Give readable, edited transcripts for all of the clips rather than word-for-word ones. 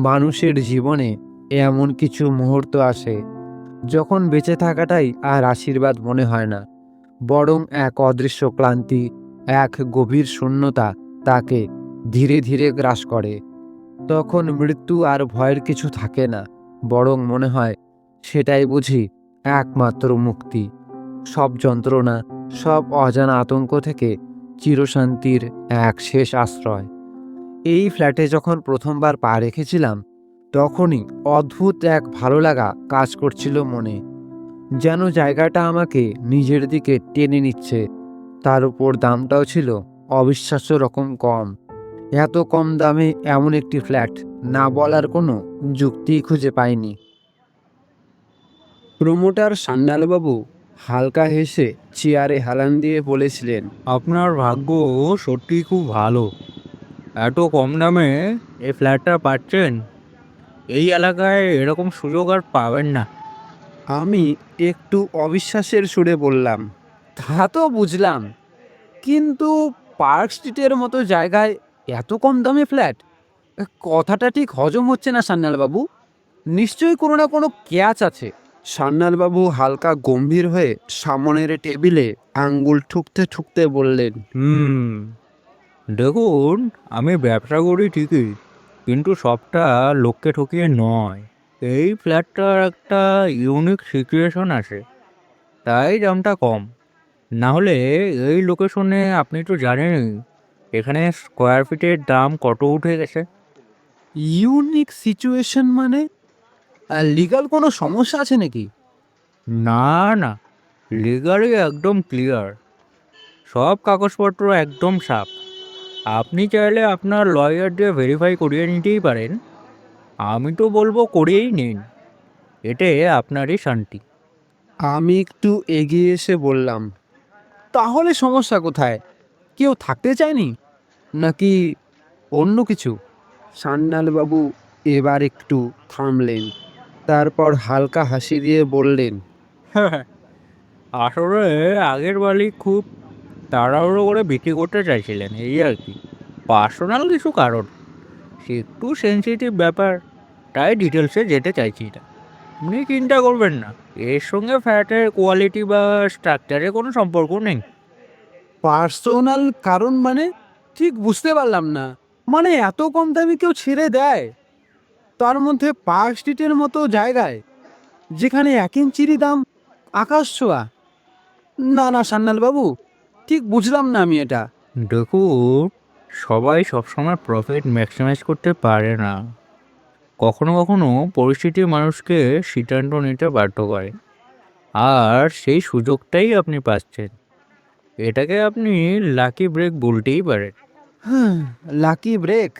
মানুষের জীবনে এমন কিছু মুহূর্ত আসে যখন বেঁচে থাকাটাই আর আশীর্বাদ মনে হয় না, বরং এক অদৃশ্য ক্লান্তি, এক গভীর শূন্যতা তাকে ধীরে ধীরে গ্রাস করে। তখন মৃত্যু আর ভয়ের কিছু থাকে না, বরং মনে হয় সেটাই বুঝি একমাত্র মুক্তি। সব যন্ত্রণা, সব অজানা আতঙ্ক থেকে চিরশান্তির এক শেষ আশ্রয়। এই ফ্ল্যাটে যখন প্রথমবার পা রেখেছিলাম, তখনই অদ্ভুত এক ভালো লাগা কাজ করছিল মনে, যেন জায়গাটা আমাকে নিজের দিকে টেনে নিচ্ছে। তার উপর দামটাও ছিল অবিশ্বাস্য রকম কম। এত কম দামে এমন একটি ফ্ল্যাট না বলার কোনো যুক্তিই খুঁজে পাইনি। প্রমোটার সান্যালবাবু হালকা হেসে চেয়ারে হেলান দিয়ে বলেছিলেন, আপনার ভাগ্য সত্যিই খুব ভালো। এত কম দামে এই ফ্ল্যাটটা পাচ্ছেন। এই এলাকায় এরকম সুযোগ আর পাবেন না। আমি একটু অবিশ্বাসের সুরে বললাম, তা তো বুঝলাম, কিন্তু পার্ক স্ট্রিটের মতো জায়গায় এত কম দামে ফ্ল্যাট, কথাটা ঠিক হজম হচ্ছে না সান্যালবাবু। নিশ্চয়ই কোনো না কোনো ক্যাচ আছে। সান্যালবাবু হালকা গম্ভীর হয়ে সামনের টেবিলে আঙ্গুল ঠুকতে ঠুকতে বললেন, হুম, দেখুন, আমি ব্যবসা করি ঠিকই, কিন্তু সবটা লোককে ঠকিয়ে নয়। এই ফ্ল্যাটটার একটা ইউনিক সিচুয়েশন আছে, তাই দামটা কম। না হলে এই লোকেশনে আপনি তো জানেনই এখানে স্কোয়ার ফিটের দাম কত উঠে গেছে। ইউনিক সিচুয়েশন মানে লিগাল কোনো সমস্যা আছে নাকি? না, না, লিগালি একদম ক্লিয়ার। সব কাগজপত্র একদম সাফ। আপনি চাইলে আপনার লয়ার দিয়ে ভেরিফাই করিয়ে নিতেই পারেন। আমি তো বলবো করিয়েই নিন, এতে আপনারই শান্তি। আমি একটু এগিয়ে এসে বললাম, তাহলে সমস্যা কোথায়? কেউ থাকতে চায়নি নাকি অন্য কিছু? সান্যালবাবু এবার একটু থামলেন, তারপর হালকা হাসি দিয়ে বললেন, আসলে আগের মালিক খুব তাড়াহুড়ো করে বিক্রি করতে চাইছিলেন, এই আর কি। পার্সোনাল কিছু কারণ, একটু সেনসিটিভ ব্যাপার, তাই ডিটেলসে যেতে চাইছি না। আপনি চিন্তা করবেন না, এর সঙ্গে ফ্ল্যাটের কোয়ালিটি বা স্ট্রাকচারের কোনো সম্পর্ক নেই। পার্সোনাল কারণ মানে? ঠিক বুঝতে পারলাম না। মানে এত কম দামে কেউ ছেড়ে দেয়, তার মধ্যে পার্ক স্ট্রিটের মতো জায়গায়, যেখানে 1 ইঞ্চিরই দাম আকাশ ছোঁয়া? না না সান্যালবাবু, ঠিক বুঝলাম না আমি এটা। দেখুন, সবাই সবসময় প্রফিট ম্যাক্সিমাইজ করতে পারে না। কখনো কখনো পরিস্থিতি মানুষকে সিদ্ধান্ত নিতে বাধ্য করে, আর সেই সুযোগটাই আপনি পাচ্ছেন। এটাকে আপনি লাকি ব্রেক বলতেই পারেন। হ্যাঁ, লাকি ব্রেক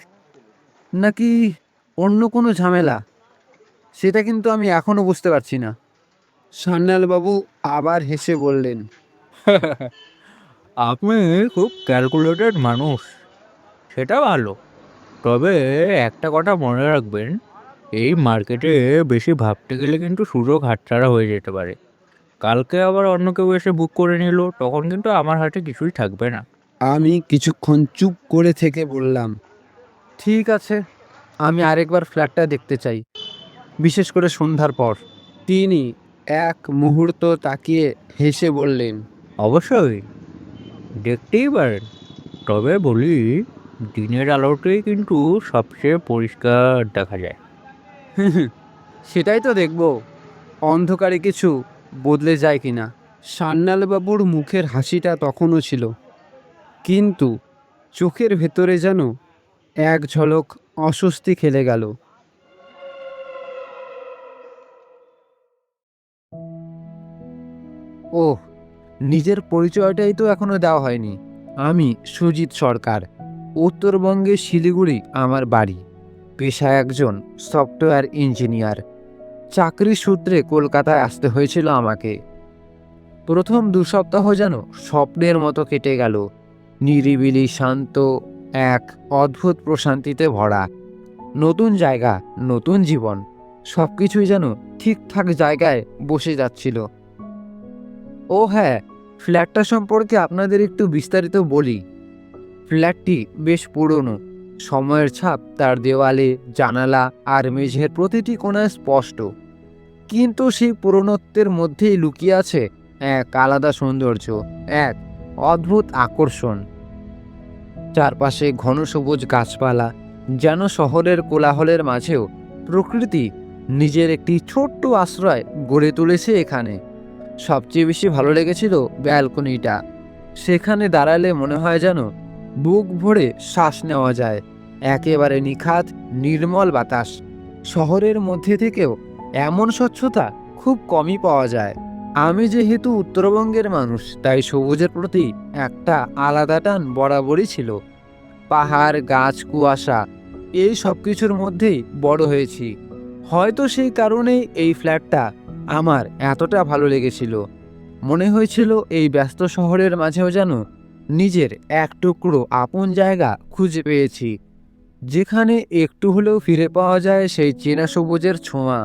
নাকি অন্য কোনো ঝামেলা, সেটা কিন্তু আমি এখনো বুঝতে পারছি না। সান্যালবাবু আবার হেসে বললেন, আপনি খুব ক্যালকুলেটেড মানুষ, সেটা ভালো। তবে একটা কথা মনে রাখবেন, এই মার্কেটে বেশি ভাবতে গেলে কিন্তু সুযোগ হাতছাড়া হয়ে যেতে পারে। কালকে আবার অন্য কেউ এসে বুক করে নিল, তখন কিন্তু আমার হাতে কিছুই থাকবে না। আমি কিছুক্ষণ চুপ করে থেকে বললাম, ঠিক আছে, আমি আরেকবার ফ্ল্যাটটা দেখতে চাই, বিশেষ করে সন্ধ্যার পর। তিনি এক মুহূর্ত তাকিয়ে হেসে বললেন, অবশ্যই দেখতেই পারেন, তবে বলি, দিনের আলোতেই কিন্তু সবচেয়ে পরিষ্কার দেখা যায়। সেটাই তো দেখব, অন্ধকারে কিছু বদলে যায় কিনা। সান্যালবাবুর মুখের হাসিটা তখনও ছিল, কিন্তু চোখের ভেতরে যেন এক ঝলক অস্বস্তি খেলে গেল। ওহ, নিজের পরিচয়টাই তো এখনো দেওয়া হয়নি। আমি সুজিত সরকার, উত্তরবঙ্গের শিলিগুড়ি আমার বাড়ি। পেশায় একজন সফটওয়্যার ইঞ্জিনিয়ার। চাকরির সূত্রে কলকাতায় আসতে হয়েছিল আমাকে। প্রথম 2 সপ্তাহ যেন স্বপ্নের মতো কেটে গেল, নিরিবিলি শান্ত, এক অদ্ভুত প্রশান্তিতে ভরা। নতুন জায়গা, নতুন জীবন, সবকিছুই যেন ঠিকঠাক জায়গায় বসে যাচ্ছিল। ও হ্যাঁ, ফ্ল্যাটটা সম্পর্কে আপনাদের একটু বিস্তারিত বলি। ফ্ল্যাটটি বেশ পুরনো, সময়ের ছাপ তার দেওয়ালে, জানালা আর মেঝের প্রতিটি কোণায় স্পষ্ট। কিন্তু সেই পুরনোত্বের মধ্যেই লুকিয়ে আছে এক আলাদা সৌন্দর্য, এক অদ্ভুত আকর্ষণ। চারপাশে ঘন সবুজ গাছপালা, যেন শহরের কোলাহলের মাঝেও প্রকৃতি নিজের একটি ছোট্ট আশ্রয় গড়ে তুলেছে এখানে। সবচেয়ে বেশি ভালো লেগেছিল ব্যালকনিটা। সেখানে দাঁড়ালে মনে হয় যেন বুক ভরে শ্বাস নেওয়া যায়। একেবারে নিখাত নির্মল বাতাস। শহরের মধ্যে থেকেও এমন স্বচ্ছতা খুব কমই পাওয়া যায়। আমি যেহেতু উত্তরবঙ্গের মানুষ, তাই সবুজের প্রতি একটা আলাদা টান বরাবরই ছিল। পাহাড়, গাছ, কুয়াশা, এই সব কিছুর মধ্যেই বড় হয়েছি। হয়তো সেই কারণেই এই ফ্ল্যাটটা আমার এতটা ভালো লেগেছিল। মনে হয়েছিল এই ব্যস্ত শহরের মাঝেও যেন নিজের এক টুকরো আপন জায়গা খুঁজে পেয়েছি, যেখানে একটু হলেও ফিরে পাওয়া যায় সেই চেনা সবুজের ছোঁয়া।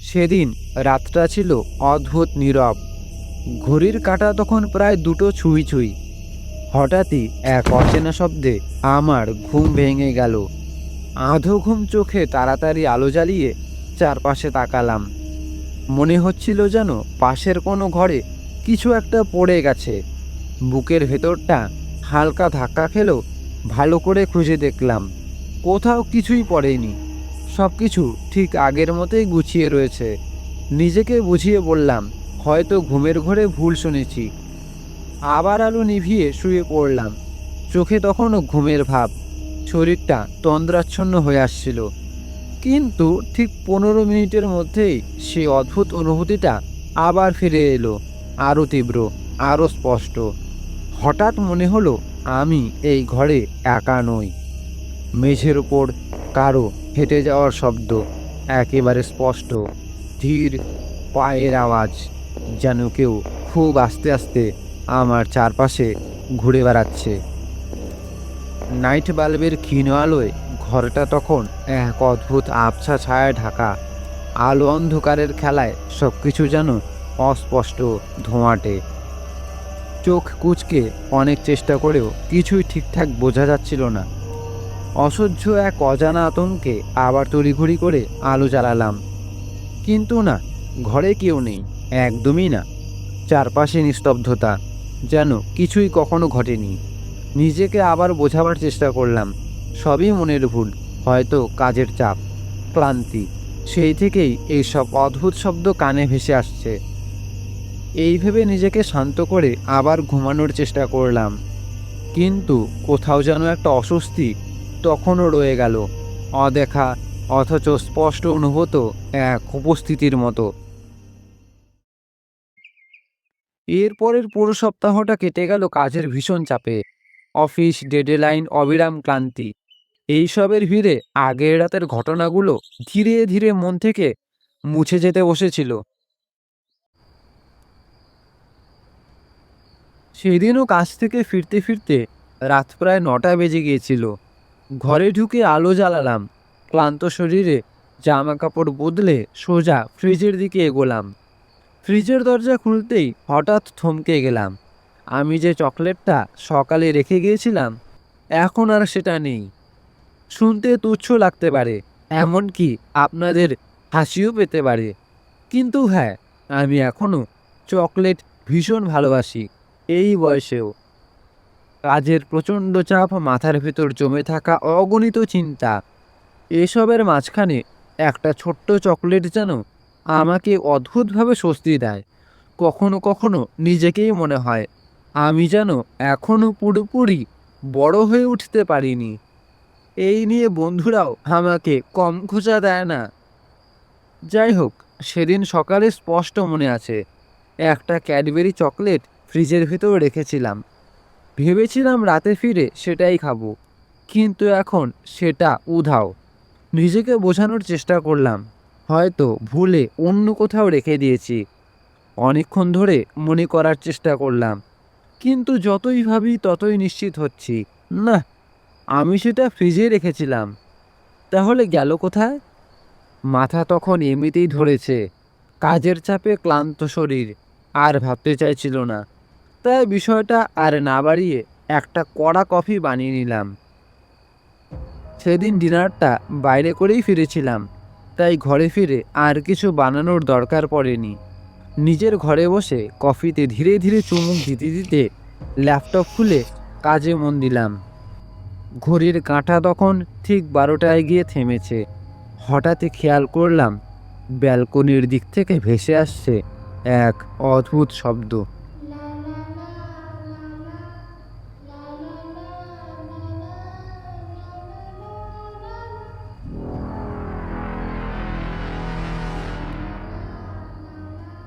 সেদিন রাতটা ছিল অদ্ভুত নীরব। ঘড়ির কাঁটা তখন প্রায় 2টো ছুঁই ছুঁই। হঠাৎই এক অচেনা শব্দে আমার ঘুম ভেঙে গেল। আধো ঘুম চোখে তাড়াতাড়ি আলো জ্বালিয়ে চারপাশে তাকালাম। মনে হচ্ছিল যেন পাশের কোনো ঘরে কিছু একটা পড়ে গেছে। বুকের ভেতরটা হালকা ধাক্কা খেলো। ভালো করে খুঁজে দেখলাম, কোথাও কিছুই পড়েনি। সব কিছু ঠিক আগের মতোই গুছিয়ে রয়েছে। নিজেকে বুঝিয়ে বললাম, হয়তো ঘুমের ঘোরে ভুল শুনেছি। আবার আলো নিভিয়ে শুয়ে পড়লাম। চোখে তখনও ঘুমের ভাব, শরীরটা তন্দ্রাচ্ছন্ন হয়ে আসছিল। কিন্তু ঠিক 15 মিনিটের মধ্যেই সেই অদ্ভুত অনুভূতিটা আবার ফিরে এলো, আরও তীব্র, আরও স্পষ্ট। হঠাৎ মনে হলো আমি এই ঘরে একা নই। মেঝের ওপর কারো হেঁটে যাওয়ার শব্দ, একেবারে স্পষ্ট, ধীর পায়ের আওয়াজ, যেন কেউ খুব আস্তে আস্তে আমার চারপাশে ঘুরে বেড়াচ্ছে। নাইট বাল্বের ক্ষীণ আলোয় ঘরটা তখন এক অদ্ভুত আবছা ছায়ায় ঢাকা। আলো অন্ধকারের খেলায় সব কিছু যেন অস্পষ্ট, ধোঁয়াটে। চোখ কুঁচকে অনেক চেষ্টা করেও কিছুই ঠিকঠাক বোঝা যাচ্ছিল না। অসহ্য এক অজানা আতঙ্কে আবার তড়িঘড়ি করে আলো জ্বালালাম। কিন্তু না, ঘরে কেউ নেই, একদমই না। চারপাশে নিস্তব্ধতা, যেন কিছুই কখনো ঘটেনি। নিজেকে আবার বোঝাবার চেষ্টা করলাম, সবই মনের ভুল, হয়তো কাজের চাপ, ক্লান্তি। সেই থেকেই এইসব অদ্ভুত শব্দ কানে ভেসে আসছে। এই ভেবে নিজেকে শান্ত করে আবার ঘুমানোর চেষ্টা করলাম। কিন্তু কোথাও যেন একটা অস্বস্তি তখনও রয়ে গেল, অদেখা অথচ স্পষ্ট অনুভূত এক উপস্থিতির মতো। এরপরের পুরো সপ্তাহটা কেটে গেল কাজের ভীষণ চাপে। অফিস, ডেডলাইন, অবিরাম ক্লান্তি, এইসবের ভিড়ে আগের রাতের ঘটনাগুলো ধীরে ধীরে মন থেকে মুছে যেতে বসেছিল। সেদিনও কাজ থেকে ফিরতে ফিরতে রাত প্রায় 9টা বেজে গিয়েছিল। ঘরে ঢুকে আলো জ্বালালাম। ক্লান্ত শরীরে জামা কাপড় বদলে সোজা ফ্রিজের দিকে এগোলাম। ফ্রিজের দরজা খুলতেই হঠাৎ থমকে গেলাম। আমি যে চকলেটটা সকালে রেখে গিয়েছিলাম, এখন আর সেটা নেই। শুনতে তুচ্ছ লাগতে পারে, এমনকি আপনাদের হাসিও পেতে পারে, কিন্তু হ্যাঁ, আমি এখনও চকলেট ভীষণ ভালোবাসি, এই বয়সেও। কাজের প্রচণ্ড চাপ, মাথার ভেতর জমে থাকা অগণিত চিন্তা, এসবের মাঝখানে একটা ছোট্ট চকলেট যেন আমাকে অদ্ভুতভাবে স্বস্তি দেয়। কখনো কখনো নিজেকেই মনে হয় আমি যেন এখনো পুরোপুরি বড় হয়ে উঠতে পারিনি। এই নিয়ে বন্ধুরাও আমাকে কম খোঁজা দেয় না। যাই হোক, সেদিন সকালে স্পষ্ট মনে আছে, একটা ক্যাডবেরি চকলেট ফ্রিজের ভেতর রেখেছিলাম। ভেবেছিলাম রাতে ফিরে সেটাই খাবো, কিন্তু এখন সেটা উধাও। নিজেকে বোঝানোর চেষ্টা করলাম, হয়তো ভুলে অন্য কোথাও রেখে দিয়েছি। অনেকক্ষণ ধরে মনে করার চেষ্টা করলাম, কিন্তু যতই ভাবি ততই নিশ্চিত হচ্ছি, না, আমি সেটা ফ্রিজে রেখেছিলাম। তাহলে গেল কোথায়? মাথা তখন এমনিতেই ধরেছে, কাজের চাপে ক্লান্ত শরীর আর ভাবতে চাইছিল না। তাই বিষয়টা আর না বাড়িয়ে একটা কড়া কফি বানিয়ে নিলাম। সেদিন ডিনারটা বাইরে করেই ফিরেছিলাম, তাই ঘরে ফিরে আর কিছু বানানোর দরকার পড়েনি। নিজের ঘরে বসে কফিতে ধীরে ধীরে চুমুক দিতে দিতে ল্যাপটপ খুলে কাজে মন দিলাম। ঘড়ির কাঁটা তখন ঠিক 12টায় গিয়ে থেমেছে। হঠাৎই খেয়াল করলাম ব্যালকনির দিক থেকে ভেসে আসছে এক অদ্ভুত শব্দ।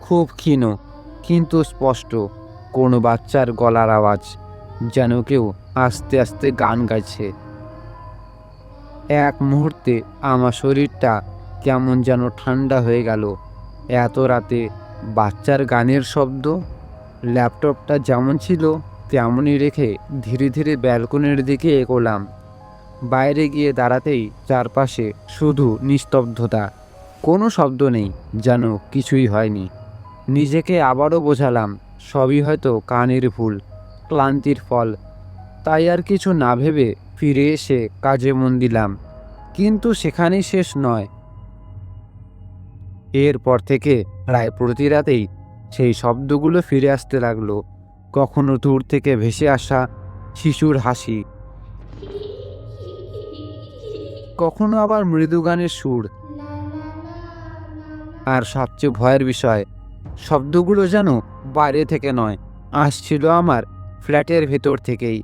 খুব ক্ষীণ কিন্তু স্পষ্ট, কোনো বাচ্চার গলার আওয়াজ, যেন কেউ আস্তে আস্তে গান গাইছে। এক মুহূর্তে আমার শরীরটা কেমন যেন ঠান্ডা হয়ে গেল। এত রাতে বাচ্চার গানের শব্দ। ল্যাপটপটা যেমন ছিল তেমনই রেখে ধীরে ধীরে ব্যালকনির দিকে এগোলাম। বাইরে গিয়ে দাঁড়াতেই চারপাশে শুধু নিস্তব্ধতা, কোনো শব্দ নেই, যেন কিছুই হয়নি। নিজেকে আবারও বোঝালাম সবই হয়তো কানের ভুল, ক্লান্তির ফল। তাই আর কিছু না ভেবে ফিরে এসে কাজে মন দিলাম। কিন্তু সেখানেই শেষ নয়। এরপর থেকে প্রায় প্রতি রাতেই সেই শব্দগুলো ফিরে আসতে লাগলো। কখনো দূর থেকে ভেসে আসা শিশুর হাসি, কখনো আবার মৃদু গানের সুর। আর সবচেয়ে ভয়ের বিষয়, শব্দগুলো যেন বাইরে থেকে নয়, আসছিল আমার ফ্ল্যাটের ভেতর থেকেই।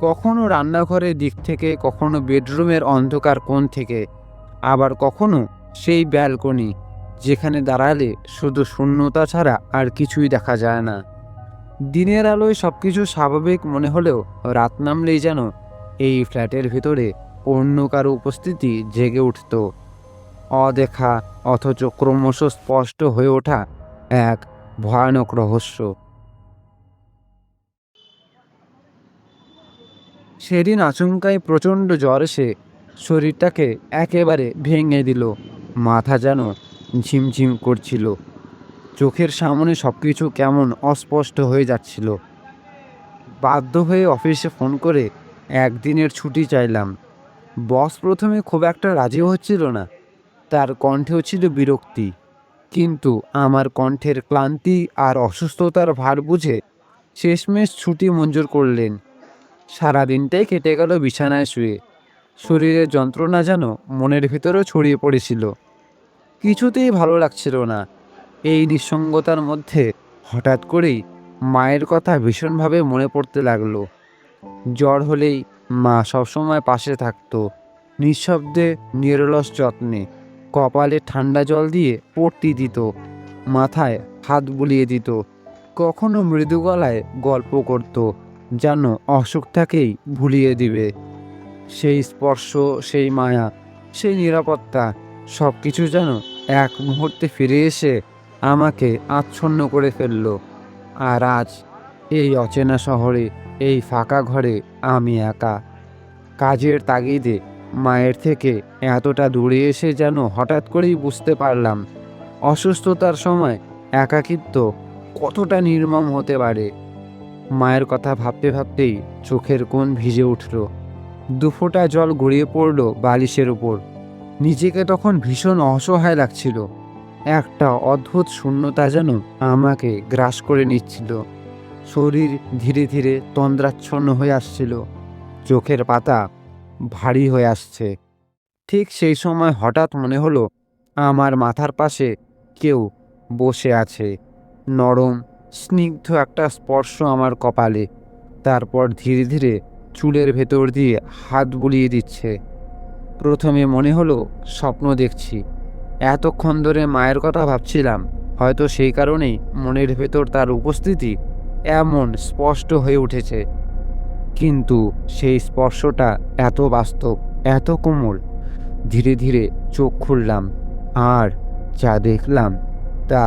কখনো রান্নাঘরের দিক থেকে, কখনো বেডরুমের অন্ধকার কোণ থেকে, আবার কখনো সেই ব্যালকনি যেখানে দাঁড়ালে শুধু শূন্যতা ছাড়া আর কিছুই দেখা যায় না। দিনের আলোয় সবকিছু স্বাভাবিক মনে হলেও রাত নামলেই যেন এই ফ্ল্যাটের ভেতরে অন্য কারো উপস্থিতি জেগে উঠত। অদেখা অথচ ক্রমশ স্পষ্ট হয়ে ওঠা এক ভয়ানক রহস্য। সেদিন আচমকাই প্রচণ্ড জ্বর এসে শরীরটাকে একেবারে ভেঙে দিল। মাথা যেন ঝিমঝিম করছিল, চোখের সামনে সবকিছু কেমন অস্পষ্ট হয়ে যাচ্ছিল। বাধ্য হয়ে অফিসে ফোন করে একদিনের ছুটি চাইলাম। বস প্রথমে খুব একটা রাজি হচ্ছিল না, তার কণ্ঠেও ছিল বিরক্তি। কিন্তু আমার কণ্ঠের ক্লান্তি আর অসুস্থতার ভার বুঝে শেষমেশ ছুটি মঞ্জুর করলেন। সারাদিনটাই কেটে গেল বিছানায় শুয়ে। শরীরের যন্ত্রণা যেন মনের ভিতরেও ছড়িয়ে পড়েছিল। কিছুতেই ভালো লাগছিল না। এই নিঃসঙ্গতার মধ্যে হঠাৎ করেই মায়ের কথা ভীষণভাবে মনে পড়তে লাগলো। জ্বর হলেই মা সবসময় পাশে থাকতো, নিঃশব্দে নিরলস যত্নে। কপালে ঠান্ডা জল দিয়ে পট্টি দিত, মাথায় হাত বুলিয়ে দিত, কখনো মৃদু গলায় গল্প করত, যেন অসুখটাকেই ভুলিয়ে দিবে। সেই স্পর্শ, সেই মায়া, সেই নিরাপত্তা, সব কিছু যেন এক মুহূর্তে ফিরে এসে আমাকে আচ্ছন্ন করে ফেলল। আর আজ এই অচেনা শহরে, এই ফাঁকা ঘরে আমি একা। কাজের তাগিদে মায়ের থেকে এতটা দূরে এসে যেন হঠাৎ করেই বুঝতে পারলাম অসুস্থতার সময় একাকিত্ব কতটা নির্মম হতে পারে। মায়ের কথা ভাবতে ভাবতেই চোখের কোণ ভিজে উঠল। দুফোঁটা জল গড়িয়ে পড়ল বালিশের উপর। নিজেকে তখন ভীষণ অসহায় লাগছিল। একটা অদ্ভুত শূন্যতা যেন আমাকে গ্রাস করে নিচ্ছিল। শরীর ধীরে ধীরে তন্দ্রাচ্ছন্ন হয়ে আসছিল, চোখের পাতা ভারী হয়ে আসছে। ঠিক সেই সময় হঠাৎ মনে হলো আমার মাথার পাশে কেউ বসে আছে। নরম স্নিগ্ধ একটা স্পর্শ আমার কপালে, তারপর ধীরে ধীরে চুলের ভেতর দিয়ে হাত বুলিয়ে দিচ্ছে। প্রথমে মনে হলো স্বপ্ন দেখছি। এতক্ষণ ধরে মায়ের কথা ভাবছিলাম, হয়তো সেই কারণেই মনের ভেতর তার উপস্থিতি এমন স্পষ্ট হয়ে উঠেছে। কিন্তু সেই স্পর্শটা এত বাস্তব, এত কোমল। ধীরে ধীরে চোখ খুললাম, আর যা দেখলাম তা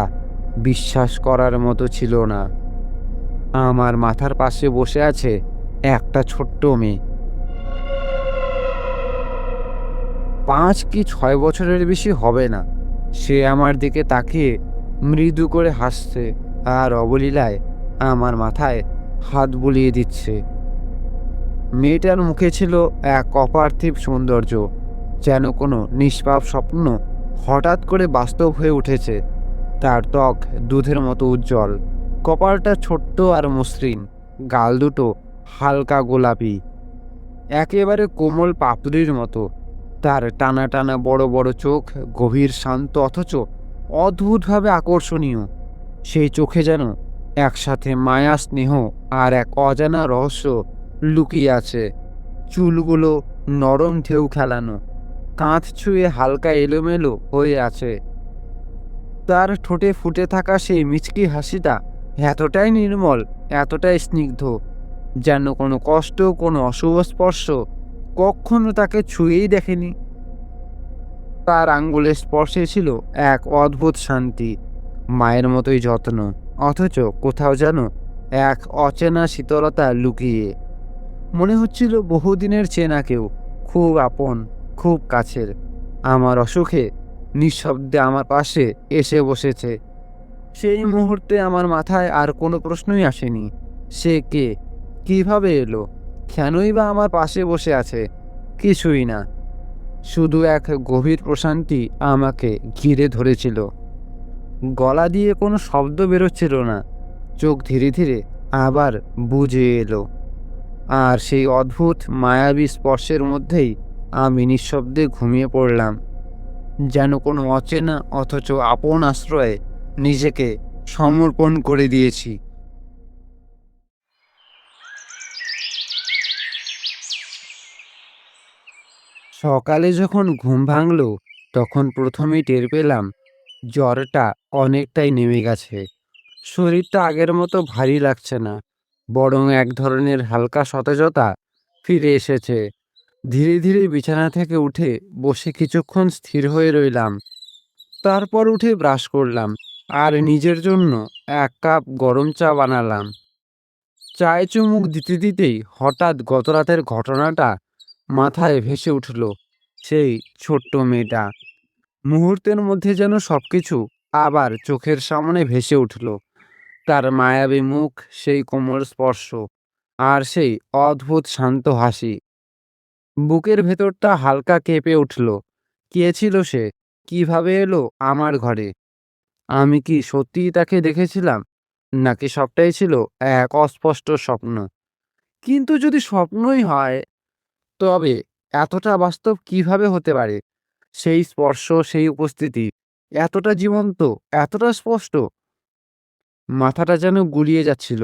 বিশ্বাস করার মতো ছিল না। আমার মাথার পাশে বসে আছে একটা ছোট্ট মেয়ে, 5 কি 6 বছরের বেশি হবে না। সে আমার দিকে তাকিয়ে মৃদু করে হাসছে আর অবলীলায় আমার মাথায় হাত বুলিয়ে দিচ্ছে। মেয়েটার মুখে ছিল এক অপার্থিব সৌন্দর্য, যেন কোনো নিষ্পাপ স্বপ্ন হঠাৎ করে বাস্তব হয়ে উঠেছে। তার ত্বক দুধের মতো উজ্জ্বল, কপালটা ছোট্ট আর মসৃণ, গাল দুটো হালকা গোলাপি, একেবারে কোমল পাপড়ির মতো। তার টানা টানা বড় বড় চোখ গভীর শান্ত অথচ অদ্ভুতভাবে আকর্ষণীয়। সেই চোখে যেন একসাথে মায়া, স্নেহ আর এক অজানা রহস্য লুকিয়ে আছে। চুলগুলো নরম ঢেউ খেলানো, কাঁধ ছুঁয়ে হালকা এলোমেলো হয়ে আছে। তার ঠোঁটে ফুটে থাকা সেই মিচকি হাসিটা এতটাই নির্মল, এতটাই স্নিগ্ধ, যেন কোনো কষ্ট, কোনো অশুভ স্পর্শ কখনো তাকে ছুঁয়েই দেখেনি। তার আঙ্গুলের স্পর্শে ছিল এক অদ্ভুত শান্তি, মায়ের মতোই যত্ন, অথচ কোথাও যেন এক অচেনা শীতলতা লুকিয়ে। মনে হচ্ছিল বহুদিনের চেনা কেউ, খুব আপন, খুব কাছের। আমার অসুখে নিঃশব্দে আমার পাশে এসে বসেছে। সেই মুহূর্তে আমার মাথায় আর কোনো প্রশ্নই আসেনি। সে কে? কিভাবে এলো? কেনই বা আমার পাশে বসে আছে? কিছুই না, শুধু এক গভীর প্রশান্তি আমাকে ঘিরে ধরেছিল। গলা দিয়ে কোনো শব্দ বেরোচ্ছিল না, চোখ ধীরে ধীরে আবার বুজে এলো। আর সেই অদ্ভুত মায়াবী স্পর্শের মধ্যেই আমি নিঃশব্দে ঘুমিয়ে পড়লাম, যেন কোনো অচেনা অথচ আপন আশ্রয়ে নিজেকে সমর্পণ করে দিয়েছি। সকালে যখন ঘুম ভাঙল, তখন প্রথমেই টের পেলাম জ্বরটা অনেকটাই নেমে গেছে। শরীরটা আগের মতো ভারী লাগছে না, বরং এক ধরনের হালকা সতেজতা ফিরে এসেছে। ধীরে ধীরে বিছানা থেকে উঠে বসে কিছুক্ষণ স্থির হয়ে রইলাম। তারপর উঠে ব্রাশ করলাম আর নিজের জন্য এক কাপ গরম চা বানালাম। চায়ে চুমুক দিতে দিতেই হঠাৎ গতরাতের ঘটনাটা মাথায় ভেসে উঠল। সেই ছোট্ট মেয়েটা, মুহূর্তের মধ্যে যেন সবকিছু আবার চোখের সামনে ভেসে উঠল। তার মায়াবী মুখ, সেই কোমল স্পর্শ, আর সেই অদ্ভুত শান্ত হাসি। বুকের ভেতরটা হালকা কেঁপে উঠল। কে ছিল সে? কিভাবে এলো আমার ঘরে? আমি কি সত্যিই তাকে দেখেছিলাম, নাকি সবটাই ছিল এক অস্পষ্ট স্বপ্ন? কিন্তু যদি স্বপ্নই হয়, তবে এতটা বাস্তব কিভাবে হতে পারে? সেই স্পর্শ, সেই উপস্থিতি এতটা জীবন্ত, এতটা স্পষ্ট। মাথাটা যেন গুলিয়ে যাচ্ছিল,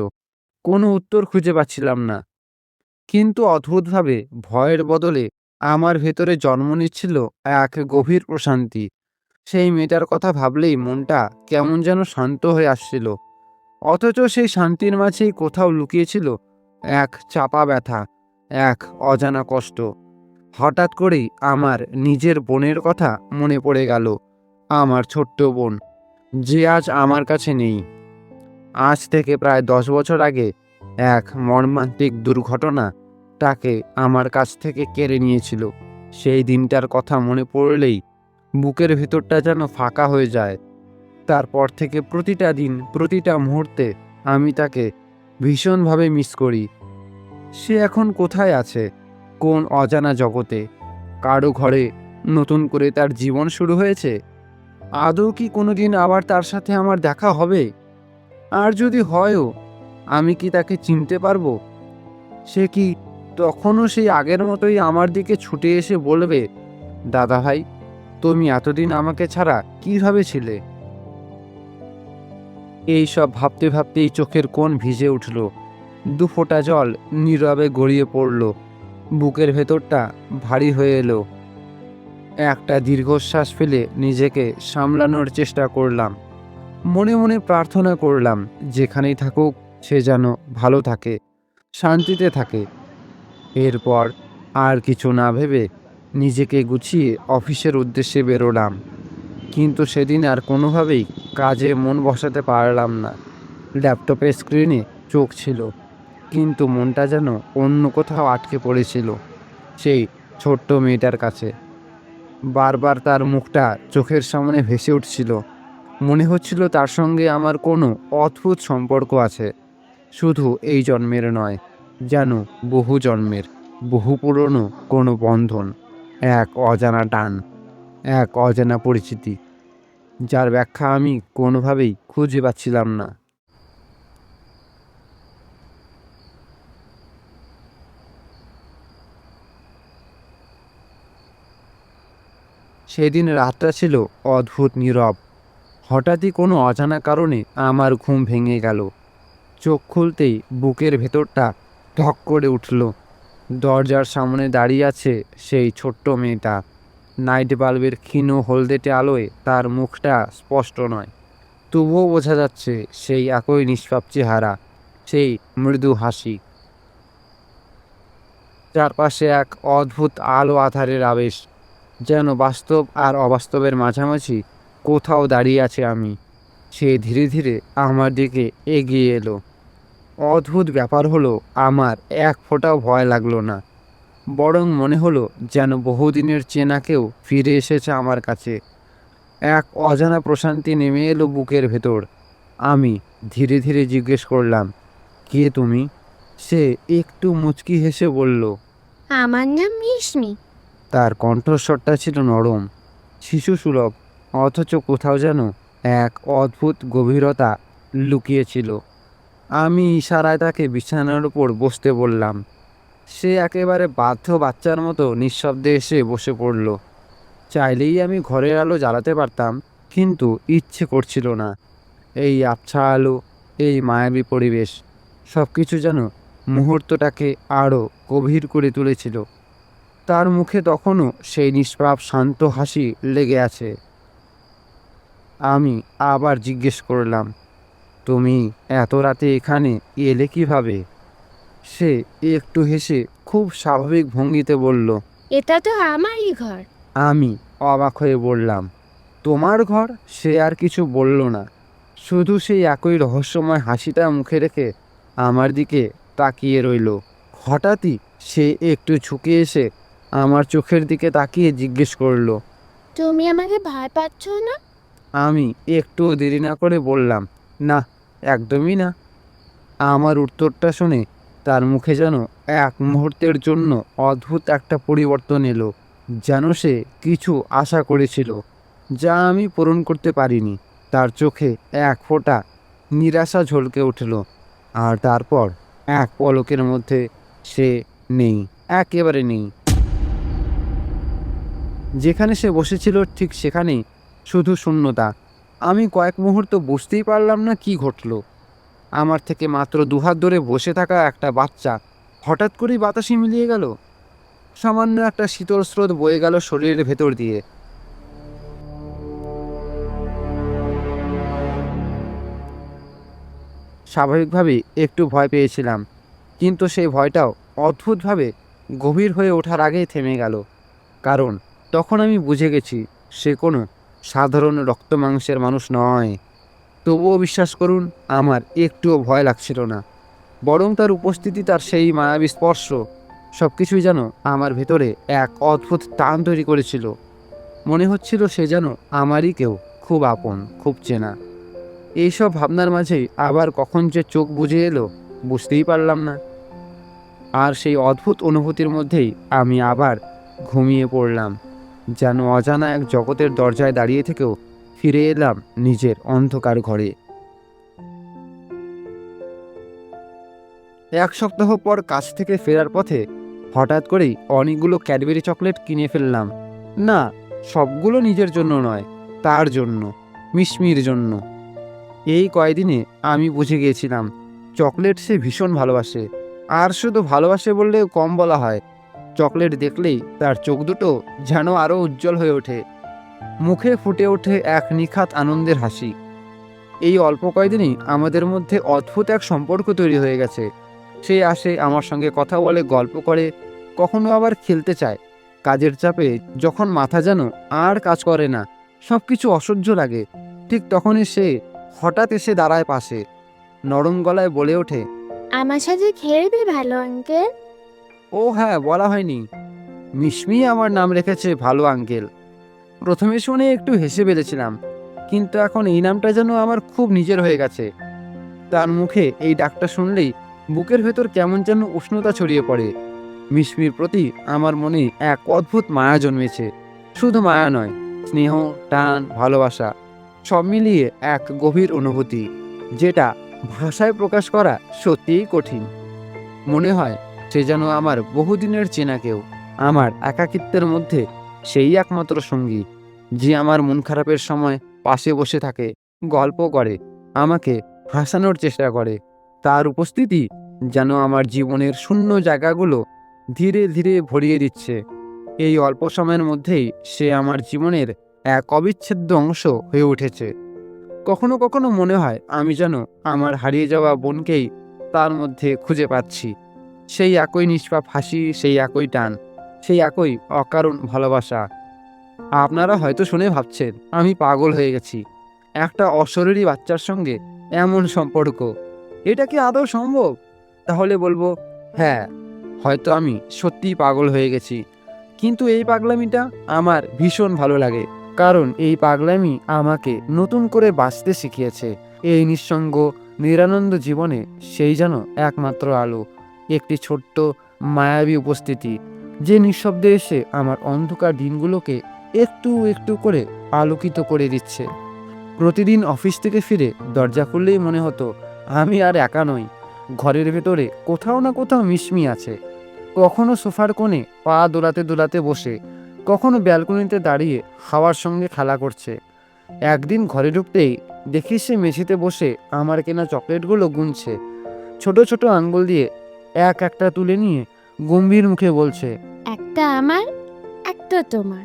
কোনো উত্তর খুঁজে পাচ্ছিলাম না। কিন্তু অদ্ভুতভাবে ভয়ের বদলে আমার ভেতরে জন্ম নিচ্ছিল এক গভীর প্রশান্তি। সেই মেয়েটার কথা ভাবলেই মনটা কেমন যেন শান্ত হয়ে আসছিল, অথচ সেই শান্তির মাঝেই কোথাও লুকিয়েছিল এক চাপা ব্যথা, এক অজানা কষ্ট। হঠাৎ করেই আমার নিজের বোনের কথা মনে পড়ে গেল। আমার ছোট্ট বোন, যে আজ আমার কাছে নেই। আজ থেকে প্রায় 10 বছর আগে এক মর্মান্তিক দুর্ঘটনা তাকে আমার কাছ থেকে কেড়ে নিয়েছিল। সেই দিনটার কথা মনে পড়লেই বুকের ভেতরটা যেন ফাঁকা হয়ে যায়। তারপর থেকে প্রতিটা দিন, প্রতিটা মুহূর্তে আমি তাকে ভীষণভাবে মিস করি। সে এখন কোথায় আছে? কোন অজানা জগতে? কারো ঘরে নতুন করে তার জীবন শুরু হয়েছে? আদৌ কি কোনোদিন আবার তার সাথে আমার দেখা হবে? আর যদি হয়ও, আমি কি তাকে চিনতে পারবো? সে কি তখনও সেই আগের মতোই আমার দিকে ছুটে এসে বলবে, দাদা ভাই, তুমি এতদিন আমাকে ছাড়া কিভাবে ছিলে? এই সব ভাবতে ভাবতেই চোখের কোণ ভিজে উঠল। দুফোঁটা জল নীরবে গড়িয়ে পড়ল। বুকের ভেতরটা ভারী হয়ে এলো। একটা দীর্ঘশ্বাস ফেলে নিজেকে সামলানোর চেষ্টা করলাম। মনে মনে প্রার্থনা করলাম, যেখানেই থাকুক সে যেন ভালো থাকে, শান্তিতে থাকে। এরপর আর কিছু না ভেবে নিজেকে গুছিয়ে অফিসের উদ্দেশ্যে বেরোলাম। কিন্তু সেদিন আর কোনোভাবেই কাজে মন বসাতে পারলাম না। ল্যাপটপের স্ক্রিনে চোখ ছিল, কিন্তু মনটা যেন অন্য কোথাও আটকে পড়েছিল, সেই ছোট্ট মেয়েটার কাছে। বারবার তার মুখটা চোখের সামনে ভেসে উঠছিল, মনে হচ্ছিল তার সঙ্গে আমার কোনো অদ্ভুত সম্পর্ক আছে, শুধু এই জন্মের নয়, যেন বহু জন্মের, বহু পুরনো কোনো বন্ধন, এক অজানা টান, এক অজানা পরিচিতি, যার ব্যাখ্যা আমি কোনোভাবেই খুঁজে পাচ্ছিলাম না। সেদিন রাতটা ছিল অদ্ভুত নীরব। হঠাৎই কোনো অজানা কারণে আমার ঘুম ভেঙে গেল। চোখ খুলতেই বুকের ভেতরটা ঢক করে উঠল। দরজার সামনে দাঁড়িয়ে আছে সেই ছোট্ট মেয়েটা। নাইট বাল্বের ক্ষীণ হলদেটে আলোয় তার মুখটা স্পষ্ট নয়, তবুও বোঝা যাচ্ছে সেই একই নিষ্পাপ চেহারা, সেই মৃদু হাসি। চারপাশে এক অদ্ভুত আলো আঁধারের আবেশ, যেন বাস্তব আর অবাস্তবের মাঝামাঝি কোথাও দাঁড়িয়ে আছে আমি। সে ধীরে ধীরে আমার দিকে এগিয়ে এলো। অদ্ভুত ব্যাপার হলো, আমার এক ফোঁটাও ভয় লাগলো না, বরং মনে হলো যেন বহুদিনের চেনা কেউ ফিরে এসেছে আমার কাছে। এক অজানা প্রশান্তি নেমে এলো বুকের ভেতর। আমি ধীরে ধীরে জিজ্ঞেস করলাম, কে তুমি? সে একটু মুচকি হেসে বলল। আমার নাম মিশমি। তার কণ্ঠস্বরটা ছিল নরম, শিশুসুলভ, অথচ কোথাও যেন এক অদ্ভুত গভীরতা লুকিয়েছিল। আমি ইশারায় তাকে বিছানার উপর বসতে বললাম। সে একেবারে বাধ্য বাচ্চার মতো নিঃশব্দে এসে বসে পড়ল। চাইলেই আমি ঘরের আলো জ্বালাতে পারতাম, কিন্তু ইচ্ছে করছিল না। এই আবছা আলো, এই মায়াবী পরিবেশ, সব কিছু যেন মুহূর্তটাকে আরও গভীর করে তুলেছিল। তার মুখে তখনও সেই নিষ্পাপ শান্ত হাসি লেগে আছে। আমি আবার জিজ্ঞেস করলাম, তুমি এত রাতে এখানে এলে কিভাবে? সে একটু হেসে খুব স্বাভাবিক ভঙ্গিতে বলল। এটা তো আমারই ঘর। আমি অবাক হয়ে বললাম, তোমার ঘর? সে আর কিছু বলল না, শুধু সেই একই রহস্যময় হাসিটা মুখে রেখে আমার দিকে তাকিয়ে রইল। হঠাৎই সে একটু ঝুঁকে এসে আমার চোখের দিকে তাকিয়ে জিজ্ঞেস করলো। তুমি আমাকে ভয় পাচ্ছ না? আমি একটু দেরি না করে বললাম, না, একদমই না। আমার উত্তরটা শুনে তার মুখে যেন এক মুহূর্তের জন্য অদ্ভুত একটা পরিবর্তন এলো, যেন সে কিছু আশা করেছিল, যা আমি পূরণ করতে পারিনি। তার চোখে এক ফোঁটা নিরাশা ঝলকে উঠল, আর তারপর এক পলকের মধ্যে সে নেই, একেবারে নেই। যেখানে সে বসেছিল ঠিক সেখানেই শুধু শূন্যতা। আমি কয়েক মুহূর্ত বুঝতেই পারলাম না কি ঘটল। আমার থেকে মাত্র দুহাত ধরে বসে থাকা একটা বাচ্চা হঠাৎ করেই বাতাসে মিলিয়ে গেল। সামান্য একটা শীতল স্রোত বয়ে গেল শরীরের ভেতর দিয়ে। স্বাভাবিকভাবেই একটু ভয় পেয়েছিলাম, কিন্তু সেই ভয়টাও অদ্ভুতভাবে গভীর হয়ে ওঠার আগেই থেমে গেল। কারণ তখন আমি বুঝে গেছি সে কোনো সাধারণ রক্ত মাংসের মানুষ নয়। তবুও বিশ্বাস করুন, আমার একটুও ভয় লাগছিল না, বরং তার উপস্থিতি, তার সেই মায়াবী স্পর্শ, সব কিছুই যেন আমার ভেতরে এক অদ্ভুত টান তৈরি করেছিল। মনে হচ্ছিল সে যেন আমারই কেউ, খুব আপন, খুব চেনা। এইসব ভাবনার মাঝেই আবার কখন যে চোখ বুজে এলো বুঝতেই পারলাম না। আর সেই অদ্ভুত অনুভূতির মধ্যেই আমি আবার ঘুমিয়ে পড়লাম, যেন অজানা এক জগতের দরজায় দাঁড়িয়ে থেকেও ফিরে এলাম নিজের অন্ধকার ঘরে। 1 সপ্তাহ পর কাছ থেকে ফেরার পথে হঠাৎ করেই অনেকগুলো ক্যাডবেরি চকলেট কিনে ফেললাম। না, সবগুলো নিজের জন্য নয়, তার জন্য, মিশমির জন্য। এই কয়দিনে আমি বুঝে গিয়েছিলাম চকলেট সে ভীষণ ভালোবাসে। আর শুধু ভালোবাসে বললেও কম বলা হয়। চকলেট দেখলেই তার চোখ দুটো যেন আরও উজ্জ্বল হয়ে ওঠে, মুখে ফুটে ওঠে এক নিখাত আনন্দের হাসি। এই অল্প কয়দিনেই আমাদের মধ্যে অদ্ভুত এক সম্পর্ক তৈরি হয়ে গেছে। সে আসে, আমার সঙ্গে কথা বলে, গল্প করে, কখনো আবার খেলতে চায়। কাজের চাপে যখন মাথা যেন আর কাজ করে না, সব কিছু অসহ্য লাগে, ঠিক তখনই সে হঠাৎ এসে দাঁড়ায় পাশে, নরম গলায় বলে ওঠে। আমার সাথে খেলবে ভালো আঙ্কেল? ও হ্যাঁ, বলা হয়নি, মিশমি আমার নাম রেখেছে ভালো আঙ্কেল। প্রথমে শুনে একটু হেসে ফেলেছিলাম, কিন্তু এখন এই নামটা যেন আমার খুব নিজের হয়ে গেছে। তার মুখে এই ডাকটা শুনলেই বুকের ভেতর কেমন যেন উষ্ণতা ছড়িয়ে পড়ে। মিশমির প্রতি আমার মনে এক অদ্ভুত মায়া জন্মেছে। শুধু মায়া নয়, স্নেহ, টান, ভালোবাসা সব মিলিয়ে এক গভীর অনুভূতি, যেটা ভাষায় প্রকাশ করা সত্যিই কঠিন। মনে হয় সে যেন আমার বহুদিনের চেনা কেউ, আমার একাকিত্বের মধ্যে সেই একমাত্র সঙ্গী, যে আমার মন খারাপের সময় পাশে বসে থাকে, গল্প করে, আমাকে হাসানোর চেষ্টা করে। তার উপস্থিতি যেন আমার জীবনের শূন্য জায়গাগুলো ধীরে ধীরে ভরিয়ে দিচ্ছে। এই অল্প সময়ের মধ্যেই সে আমার জীবনের এক অবিচ্ছেদ্য অংশ হয়ে উঠেছে। কখনো কখনো মনে হয় আমি যেন আমার হারিয়ে যাওয়া বোনকেই তার মধ্যে খুঁজে পাচ্ছি। সেই একই নিষ্পাপ হাসি, সেই একই টান, সেই একই অকারণ ভালোবাসা। আপনারা হয়তো শুনে ভাবছেন আমি পাগল হয়ে গেছি, একটা অশরীরী বাচ্চার সঙ্গে এমন সম্পর্ক, এটা কি আদৌ সম্ভব? তাহলে বলবো, হ্যাঁ, হয়তো আমি সত্যিই পাগল হয়ে গেছি। কিন্তু এই পাগলামিটা আমার ভীষণ ভালো লাগে, কারণ এই পাগলামি আমাকে নতুন করে বাঁচতে শিখিয়েছে। এই নিঃসঙ্গ নিরানন্দ জীবনে সেই যেন একমাত্র আলো, একটি ছোট্ট মায়াবী উপস্থিতি, যে নিঃশব্দে এসে আমার অন্ধকার দিনগুলোকে একটু একটু করে আলোকিত করে দিচ্ছে। প্রতিদিন অফিস থেকে ফিরে দরজা খুললেই মনে হতো আমি আর একা নই, ঘরের ভেতরে কোথাও না কোথাও মিশমি আছে। কখনো সোফার কোণে পা দোলাতে দোলাতে বসে, কখনো ব্যালকনিতে দাঁড়িয়ে হাওয়ার সঙ্গে খেলা করছে। একদিন ঘরে ঢুকতেই দেখি সে মেঝেতে বসে আমার কেনা চকলেটগুলো গুনছে, ছোট ছোট আঙ্গুল দিয়ে এক একটা তুলে নিয়ে গম্ভীর মুখে বলছে, একটা আমার, একটা তোমার,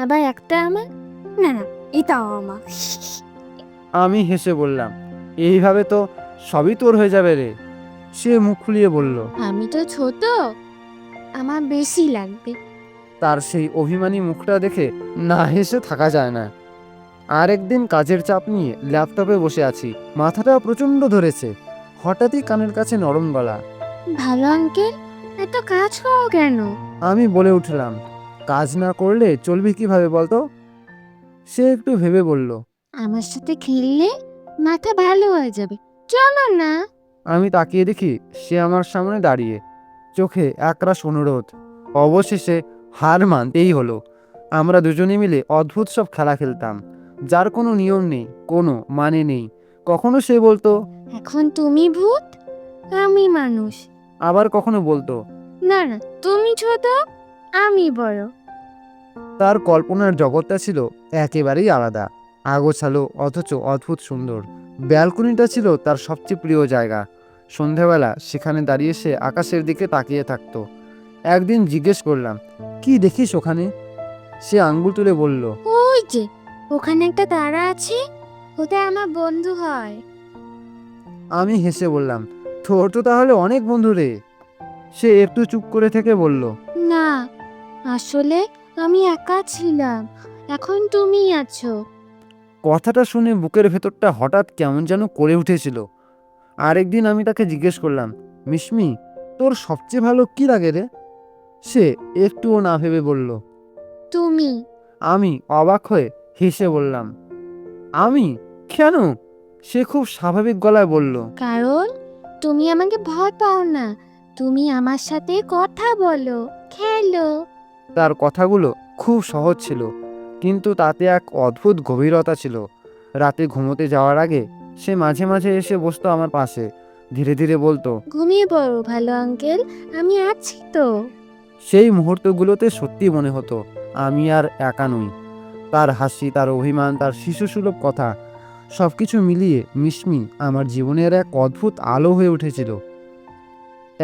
আবার একটা আমার, না না এটাও আমার। আমি হেসে বললাম, এইভাবে তো সবই তোর হয়ে যাবে রে। সে মুখ খুলিয়ে বলল, আমি তো ছোট, আমার বেশি লাগবে। তার সেই অভিমানী মুখটা দেখে না হেসে থাকা যায় না। আর একদিন কাজের চাপ নিয়ে ল্যাপটপে বসে আছি, মাথাটা প্রচণ্ড ধরেছে। হঠাৎই কানের কাছে নরম গলা। ভালো আঙ্কেল, এত কাজ করো কেন? আমি বলে উঠলাম, কাজ না করলে চলবে কিভাবে বলতো? সে একটু ভেবে বলল, আমার সাথে খেললে মাথা ভালো হয়ে যাবে, চলো না। আমি তাকিয়ে দেখি সে আমার সামনে দাঁড়িয়ে, চোখে একরাশ অনুরোধ। অবশেষে হার মানতেই হলো। আমরা দুজনে মিলে অদ্ভুত সব খেলা খেলতাম, যার কোনো নিয়ম নেই, কোনো মানে নেই। কখনো সে বলতো, এখন তুমি ভূত, আমি মানুষ। আবার কখনো বলতো, না না, তুমি ছোট, আমি বড়। তার কল্পনার জগৎটা ছিল একেবারেই আলাদা, আগোছালো অথচ অদ্ভুত সুন্দর। ব্যালকনিটা ছিল তার সবচেয়ে প্রিয় জায়গা। সন্ধ্যাবেলা সেখানে দাঁড়িয়ে সে আকাশের দিকে তাকিয়ে থাকতো। একদিন জিজ্ঞেস করলাম, কি দেখিস ওখানে? সে আঙ্গুল তুলে বলল, ওই যে ওখানে একটা তারা আছে, ওটা আমার বন্ধু হয়। আমি হেসে বললাম, তোর তো তাহলে অনেক বন্ধু রে। সে একটু চুপ করে থেকে বলল, না, আসলে আমি একা ছিলাম, এখন তুমি আছো। কথাটা শুনে বুকের ভেতরটা হঠাৎ কেমন যেন করে উঠেছিল। আরেকদিন আমি তাকে জিজ্ঞেস করলাম, মিশমি, তোর সবচেয়ে ভালো কি লাগে রে? সে একটুও না ভেবে বলল, তুমি। আমি অবাক হয়ে হেসে বললাম, আমি? কেন? সে খুব স্বাভাবিক গলায় বলল, কারণ তুমি আমাকে ভয় পাও না, তুমি আমার সাথে কথা বলো, খেলো। তার কথাগুলো খুব সহজ ছিল, কিন্তু তাতে এক অদ্ভুত গভীরতা ছিল। রাতে ঘুমোতে যাওয়ার আগে সে মাঝে মাঝে এসে বসতো আমার পাশে, ধীরে ধীরে বলতো, ঘুমিয়ে পড়ো ভালো আঙ্কেল, আমি আছি তো। সেই মুহূর্তগুলোতে সত্যি মনে হতো আমি আর একা নই। তার হাসি, তার অভিমান, তার শিশুসুলভ কথা, সব কিছু মিলিয়ে মিশমি আমার জীবনের এক অদ্ভুত আলো হয়ে উঠেছিল।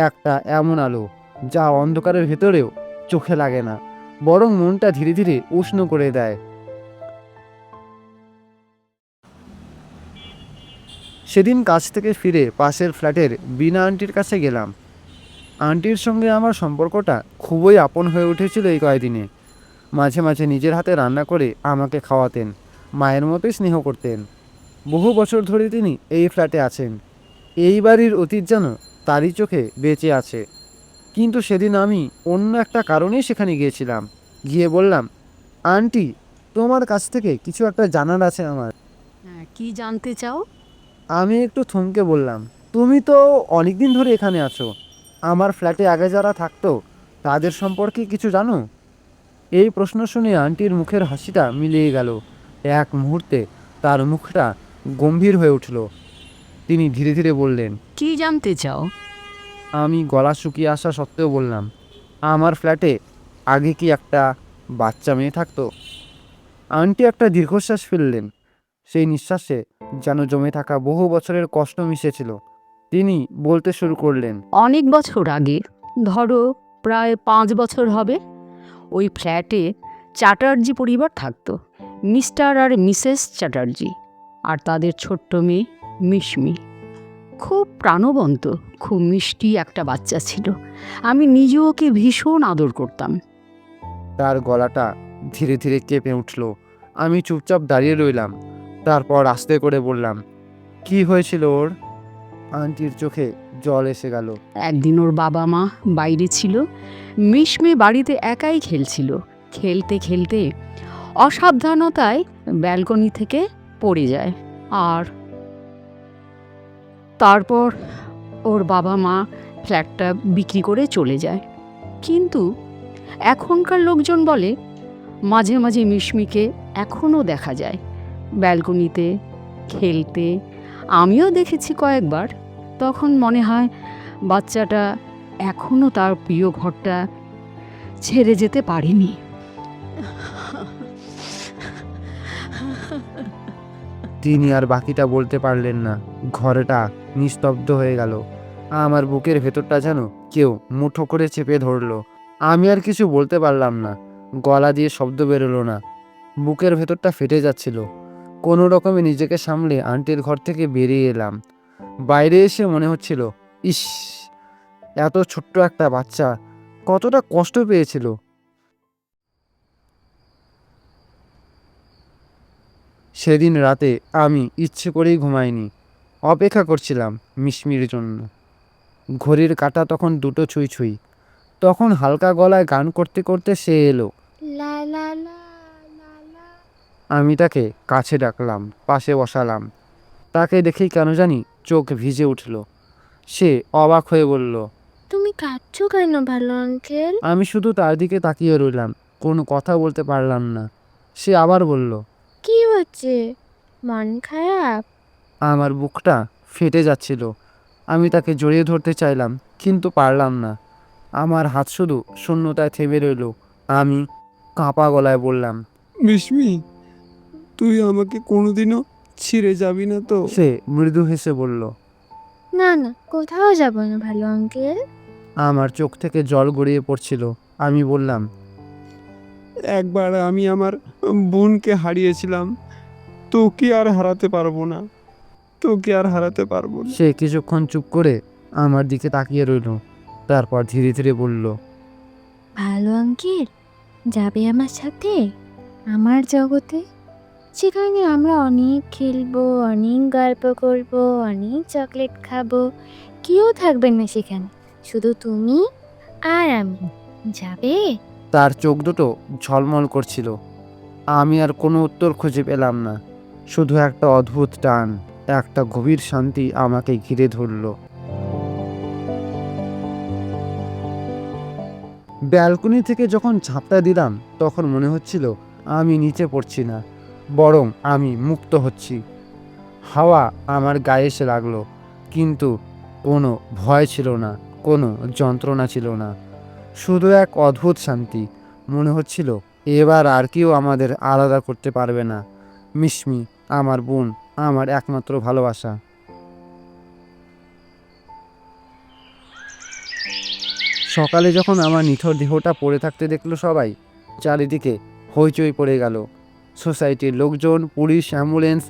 একটা এমন আলো যা অন্ধকারের ভেতরেও চোখে লাগে না, বরং মনটা ধীরে ধীরে উষ্ণ করে দেয়। সেদিন কাজ থেকে ফিরে পাশের ফ্ল্যাটের বিনা আন্টির কাছে গেলাম। আন্টির সঙ্গে আমার সম্পর্কটা খুবই আপন হয়ে উঠেছিল এই কয়েকদিনে। মাঝে মাঝে নিজের হাতে রান্না করে আমাকে খাওয়াতেন, মায়ের মতোই স্নেহ করতেন। বহু বছর ধরে তিনি এই ফ্ল্যাটে আছেন। এই বাড়ির অতীত যেন তারই চোখে বেঁচে আছে। কিন্তু সেদিন আমি অন্য একটা কারণেই সেখানে গিয়েছিলাম। গিয়ে বললাম, আন্টি, তোমার কাছ থেকে কিছু একটা জানার আছে আমার। হ্যাঁ, কি জানতে চাও? আমি একটু থমকে বললাম, তুমি তো অনেক দিন ধরে এখানে আছো, আমার ফ্ল্যাটে আগে যারা থাকতো তাদের সম্পর্কে কিছু জানো? এই প্রশ্ন শুনে আন্টির মুখের হাসিটা মিলিয়ে গেল। এক মুহূর্তে তার মুখটা গম্ভীর হয়ে উঠল। তিনি ধীরে ধীরে বললেন। কি জানতে চাও? আমি গলা শুকিয়ে আসা সত্ত্বেও বললাম, আমার ফ্ল্যাটে আগে কি একটা বাচ্চা মেয়ে থাকতো? আন্টি একটা দীর্ঘশ্বাস ফেললেন। সেই নিঃশ্বাসে যেন জমে থাকা বহু বছরের কষ্ট মিশেছিল। তিনি বলতে শুরু করলেন। অনেক বছর আগে, ধরো প্রায় 5 বছর হবে, ওই ফ্ল্যাটে চ্যাটার্জি পরিবার থাকতো। মিস্টার আর মিসেস চ্যাটার্জি আর তাদের ছোট্ট মেয়ে মিশমি। খুব প্রাণবন্ত, খুব মিষ্টি একটা বাচ্চা ছিল। আমি নিজে ওকে ভীষণ আদর করতাম। তার গলাটা ধীরে ধীরে কেঁপে উঠল। আমি চুপচাপ দাঁড়িয়ে রইলাম। তারপর আস্তে করে বললাম, কি হয়েছিল ওর? আন্টির চোখে জল এসে গেল। একদিন ওর বাবা মা বাইরে ছিল, মিশমি বাড়িতে একাই খেলছিল। খেলতে খেলতে অসাবধানতায় ব্যালকনি থেকে পড়ে যায়। আর তারপর ওর বাবা মা ফ্ল্যাটটা বিক্রি করে চলে যায়। কিন্তু এখনকার লোকজন বলে মাঝে মাঝে মিশমিকে এখনও দেখা যায় ব্যালকনিতে খেলতে। আমিও দেখেছি কয়েকবার। তখন মনে হয় বাচ্চাটা এখনও তার প্রিয় ঘরটা ছেড়ে যেতে পারেনি। তিনি আর বাকিটা বলতে পারলেন না। ঘরটা নিস্তব্ধ হয়ে গেল। আমার বুকের ভেতরটা যেন কেউ মুঠো করে চেপে ধরলো। আমি আর কিছু বলতে পারলাম না। গলা দিয়ে শব্দ বেরোলো না। বুকের ভেতরটা ফেটে যাচ্ছিল। কোনো রকমে নিজেকে সামলে আন্টির ঘর থেকে বেরিয়ে এলাম। বাইরে এসে মনে হচ্ছিল, ইস, এত ছোট্ট একটা বাচ্চা কতটা কষ্ট পেয়েছিল। সেদিন রাতে আমি ইচ্ছে করেই ঘুমাইনি। অপেক্ষা করছিলাম মিশমির জন্য। ঘড়ির কাঁটা তখন 2টো ছুঁই ছুঁই। তখন হালকা গলায় গান করতে করতে সে এলো। লা লা লা লা লা। আমি তাকে কাছে ডাকলাম, পাশে বসালাম। তাকে দেখেই কেন জানি চোখ ভিজে উঠল। সে অবাক হয়ে বলল। তুমি কাঁদছো কেন ভালো আঙ্কেল? আমি শুধু তার দিকে তাকিয়ে রইলাম, কোনো কথা বলতে পারলাম না। সে আবার বলল। কি হচ্ছে? মন খারাপ? আমার বুকটা ফেটে যাচ্ছিল। আমি তাকে জড়িয়ে ধরতে চাইলাম, কিন্তু পারলাম না। আমার হাত শুধু শূন্যতায় থেমে রইল। আমি কাঁপা গলায় বললাম, মিশমি, তুই আমাকে কোনোদিনও ছিঁড়ে যাবি না তো? সে মৃদু হেসে বলল। না না, কোথাও যাব না ভালো আঙ্কেল। আমার চোখ থেকে জল গড়িয়ে পড়ছিল। আমি বললাম, একবার আমি আমার বোনকে হারিয়েছিলাম, তোকে আর হারাতে পারবো না, তোকে আর হারাতে পারবো না। সে কিছুক্ষণ চুপ করে আমার দিকে তাকিয়ে রইল। তারপর ধীরে ধীরে বলল, ভালো আঙ্কেল, যাবে আমার সাথে আমার জগতে, সেখানে আমরা অনেক খেলবো, অনেক গল্প করবো, অনেক চকলেট খাবো। কেউ থাকবে না সেখানে, শুধু তুমি আর আমি। যাবে? তার চোখ দুটো ঝলমল করছিল। আমি আর কোনো উত্তর খুঁজে পেলাম না। শুধু একটা অদ্ভুত টান, একটা গভীর শান্তি আমাকে ঘিরে ধরল। ব্যালকনি থেকে যখন ঝাঁপটা দিলাম তখন মনে হচ্ছিল আমি নিচে পড়ছি না, বরং আমি মুক্ত হচ্ছি। হাওয়া আমার গায়ে এসে লাগলো, কিন্তু কোনো ভয় ছিল না, কোনো যন্ত্রণা ছিল না। শুধু এক অদ্ভুত শান্তি। মনে হচ্ছিল এবার আর কেউ আমাদের আলাদা করতে পারবে না। মিশমি আমার বোন, আমার একমাত্র ভালোবাসা। সকালে যখন আমার নিথর দেহটা পড়ে থাকতে দেখলো সবাই, চারিদিকে হইচই পড়ে গেল। সোসাইটির লোকজন, পুলিশ, অ্যাম্বুলেন্স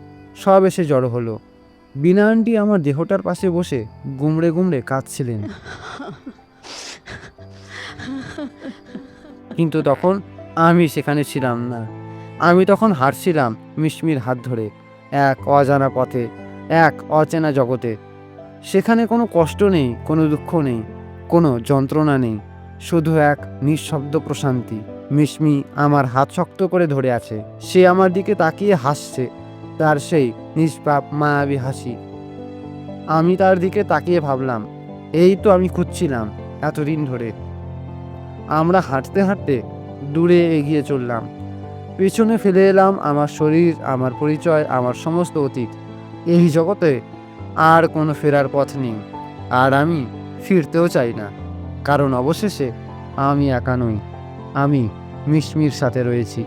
সব এসে জড়ো হলো। বিনা আন্টি আমার দেহটার পাশে বসে গুমড়ে গুমড়ে কাঁদছিলেন। কিন্তু তখন আমি সেখানে ছিলাম না। আমি তখন হাঁটছিলাম মিশমির হাত ধরে, এক অজানা পথে, এক অচেনা জগতে। সেখানে কোনো কষ্ট নেই, কোনো দুঃখ নেই, কোনো যন্ত্রণা নেই, শুধু এক নিঃশব্দ প্রশান্তি। মিশমি আমার হাত শক্ত করে ধরে আছে। সে আমার দিকে তাকিয়ে হাসছে, তার সেই নিষ্পাপ মায়াবী হাসি। আমি তার দিকে তাকিয়ে ভাবলাম, এই তো আমি খুঁজছিলাম এতদিন ধরে। আমরা হাঁটতে হাঁটতে দূরে এগিয়ে চললাম। পেছনে ফেলে এলাম আমার শরীর, আমার পরিচয়, আমার সমস্ত অতীত। এই জগতে আর কোনো ফেরার পথ নেই, আর আমি ফিরতেও চাই না, কারণ অবশেষে আমি একা নই, আমি মিশমির সাথে রয়েছি।